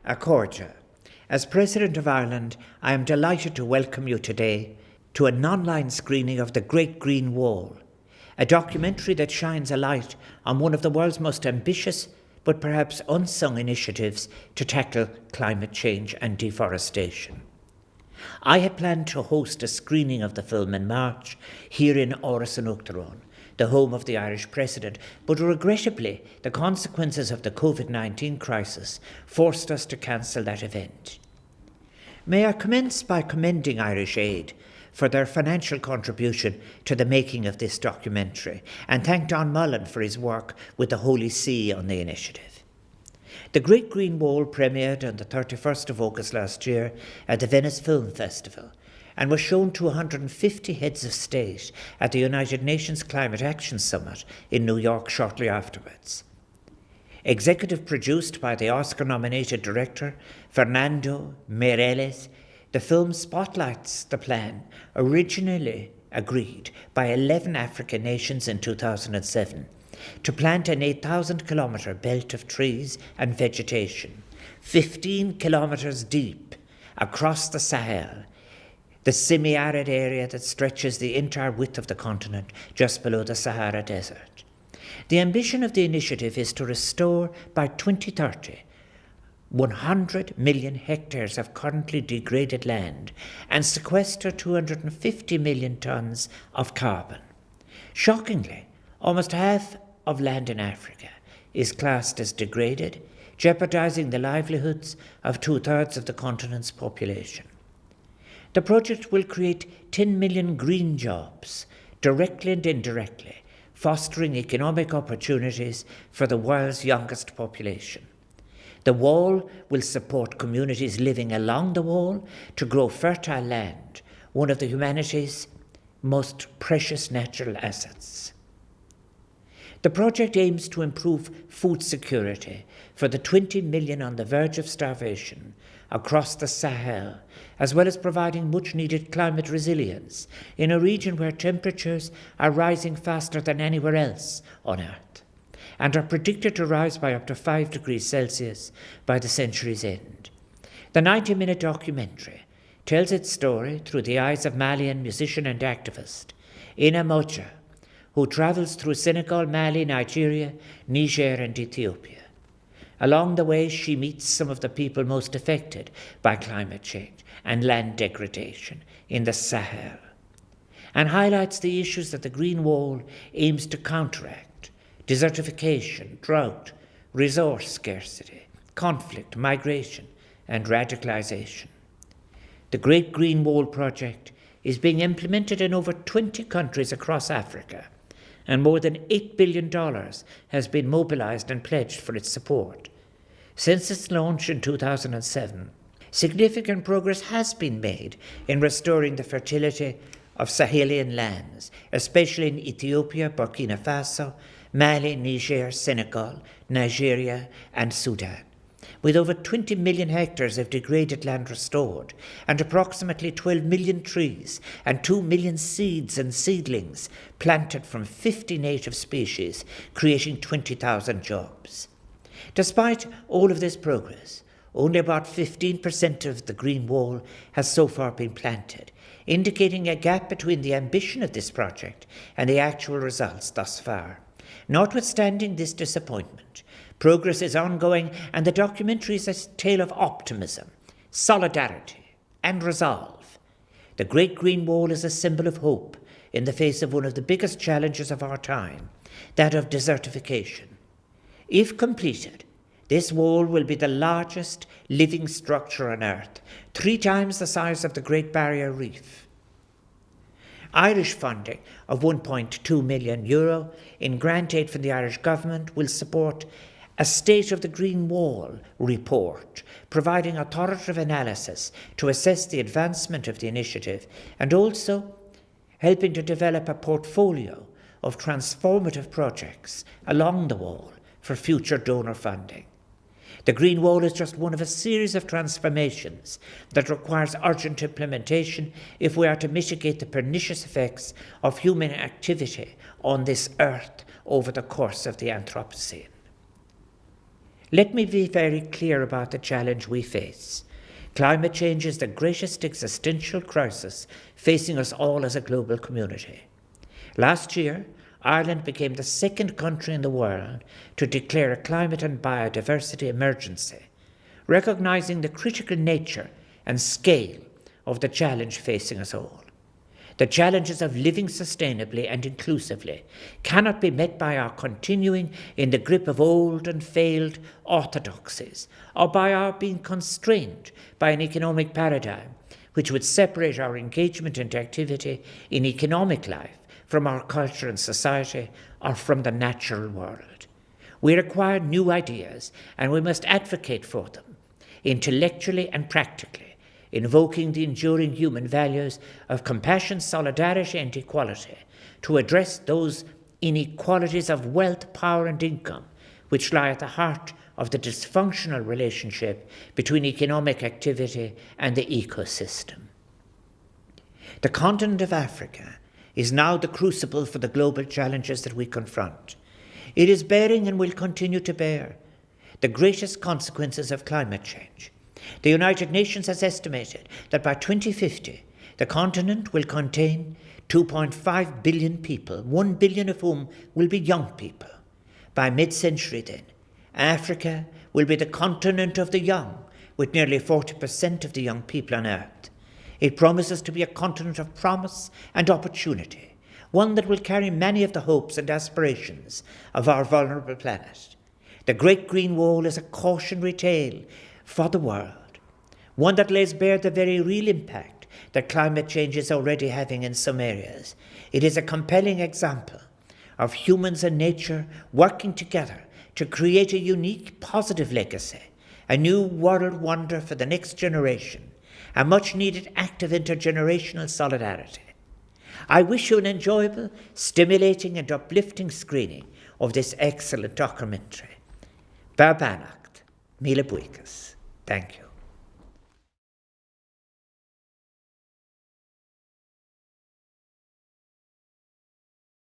Accordia. As President of Ireland, I am delighted to welcome you today to an online screening of The Great Green Wall, a documentary that shines a light on one of the world's most ambitious but perhaps unsung initiatives to tackle climate change and deforestation. I had planned to host a screening of the film in March here in Introductory, the home of the Irish President, but regrettably the consequences of the COVID-19 crisis forced us to cancel that event. May I commence by commending Irish Aid for their financial contribution to the making of this documentary, and thank Don Mullen for his work with the Holy See on the initiative. The Great Green Wall premiered on the 31st of August last year at the Venice Film Festival and was shown to 150 heads of state at the United Nations Climate Action Summit in New York shortly afterwards. Executive produced by the Oscar-nominated director Fernando Meirelles, the film spotlights the plan originally agreed by 11 African nations in 2007 to plant an 8,000-kilometre belt of trees and vegetation, 15 kilometres deep, across the Sahel, the semi-arid area that stretches the entire width of the continent just below the Sahara Desert. The ambition of the initiative is to restore by 2030 100 million hectares of currently degraded land and sequester 250 million tonnes of carbon. Shockingly, almost half of land in Africa is classed as degraded, jeopardising the livelihoods of two-thirds of the continent's population. The project will create 10 million green jobs, directly and indirectly, fostering economic opportunities for the world's youngest population. The wall will support communities living along the wall to grow fertile land, one of humanity's most precious natural assets. The project aims to improve food security for the 20 million on the verge of starvation across the Sahel, as well as providing much-needed climate resilience in a region where temperatures are rising faster than anywhere else on Earth, and are predicted to rise by up to 5 degrees Celsius by the century's end. The 90-minute documentary tells its story through the eyes of Malian musician and activist Ina Mocha, who travels through Senegal, Mali, Nigeria, Niger and Ethiopia. Along the way, she meets some of the people most affected by climate change and land degradation in the Sahel, and highlights the issues that the Green Wall aims to counteract: desertification, drought, resource scarcity, conflict, migration, and radicalisation. The Great Green Wall project is being implemented in over 20 countries across Africa, and more than $8 billion has been mobilised and pledged for its support. Since its launch in 2007, significant progress has been made in restoring the fertility of Sahelian lands, especially in Ethiopia, Burkina Faso, Mali, Niger, Senegal, Nigeria, and Sudan, with over 20 million hectares of degraded land restored, and approximately 12 million trees and 2 million seeds and seedlings planted from 50 native species, creating 20,000 jobs. Despite all of this progress, only about 15% of the Green Wall has so far been planted, indicating a gap between the ambition of this project and the actual results thus far. Notwithstanding this disappointment, progress is ongoing, and the documentary is a tale of optimism, solidarity, and resolve. The Great Green Wall is a symbol of hope in the face of one of the biggest challenges of our time, that of desertification. If completed, this wall will be the largest living structure on Earth, 3 times the size of the Great Barrier Reef. Irish funding of €1.2 million in grant aid from the Irish government will support a State of the Green Wall report, providing authoritative analysis to assess the advancement of the initiative and also helping to develop a portfolio of transformative projects along the wall for future donor funding. The Green Wall is just one of a series of transformations that requires urgent implementation if we are to mitigate the pernicious effects of human activity on this earth over the course of the Anthropocene. Let me be very clear about the challenge we face. Climate change is the greatest existential crisis facing us all as a global community. Last year, Ireland became the second country in the world to declare a climate and biodiversity emergency, recognising the critical nature and scale of the challenge facing us all. The challenges of living sustainably and inclusively cannot be met by our continuing in the grip of old and failed orthodoxies, or by our being constrained by an economic paradigm which would separate our engagement and activity in economic life from our culture and society, or from the natural world. We require new ideas, and we must advocate for them, intellectually and practically, invoking the enduring human values of compassion, solidarity, and equality, to address those inequalities of wealth, power, and income which lie at the heart of the dysfunctional relationship between economic activity and the ecosystem. The continent of Africa is now the crucible for the global challenges that we confront. It is bearing and will continue to bear the greatest consequences of climate change. The United Nations has estimated that by 2050, the continent will contain 2.5 billion people, 1 billion of whom will be young people. By mid-century then, Africa will be the continent of the young, with nearly 40% of the young people on Earth. It promises to be a continent of promise and opportunity, one that will carry many of the hopes and aspirations of our vulnerable planet. The Great Green Wall is a cautionary tale for the world, one that lays bare the very real impact that climate change is already having in some areas. It is a compelling example of humans and nature working together to create a unique, positive legacy, a new world wonder for the next generation, a much-needed act of intergenerational solidarity. I wish you an enjoyable, stimulating and uplifting screening of this excellent documentary. Bear Bannacht, Míle buíochas. Thank you.